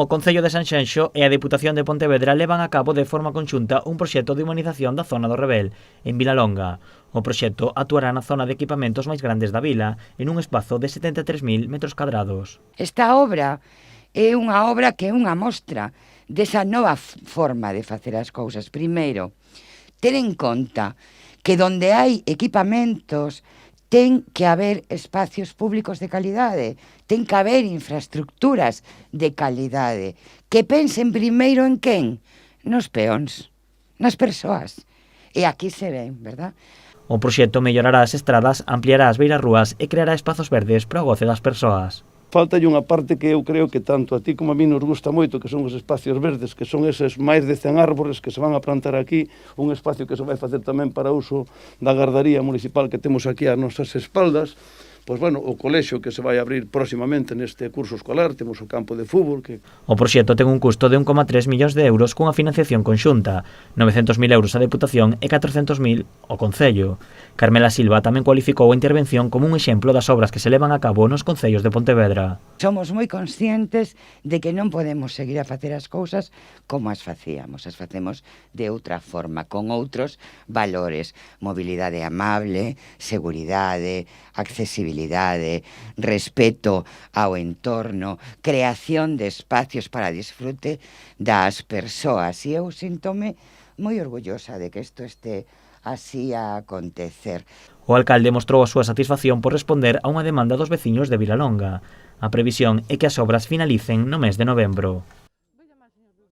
O Concello de Sanxenxo e a Deputación de Pontevedra levan a cabo de forma conxunta un proxecto de humanización da zona do Rebel, en Vilalonga. O proxecto actuará na zona de equipamentos máis grandes da vila, en un espazo de 73.000 metros cadrados. Esta obra é unha obra que é unha mostra desa nova forma de facer as cousas. Primeiro, ter en conta que donde hai equipamentos ten que haber espacios públicos de calidade, ten que haber infraestructuras de calidade, que pensen primeiro en quen? Nos peóns, nas persoas. E aquí se ven, verdad? O proxecto mellorará as estradas, ampliará as beirarrúas e creará espazos verdes para o goce das persoas. Faltalle unha parte que eu creo que tanto a ti como a mí nos gusta moito, que son os espacios verdes, que son eses máis de 100 árbores que se van a plantar aquí, un espacio que se vai facer tamén para uso da gardaría municipal que temos aquí ás nosas espaldas. Pois, bueno, o colexio que se vai abrir próximamente neste curso escolar, temos o campo de fútbol que... O proxecto ten un custo de 1,3 millóns de euros cunha financiación conxunta, 900.000 euros a Deputación e 400.000 o Concello. Carmela Silva tamén cualificou a intervención como un exemplo das obras que se levan a cabo nos concellos de Pontevedra. Somos moi conscientes de que non podemos seguir a facer as cousas como as facíamos. As facemos de outra forma, con outros valores. Mobilidade amable, seguridade, accesibilidade, respeto ao entorno, creación de espacios para disfrute das persoas. E eu síntome moi orgullosa de que isto este así a acontecer. O alcalde mostrou a súa satisfacción por responder a unha demanda dos veciños de Vilalonga. A previsión é que as obras finalicen no mes de novembro.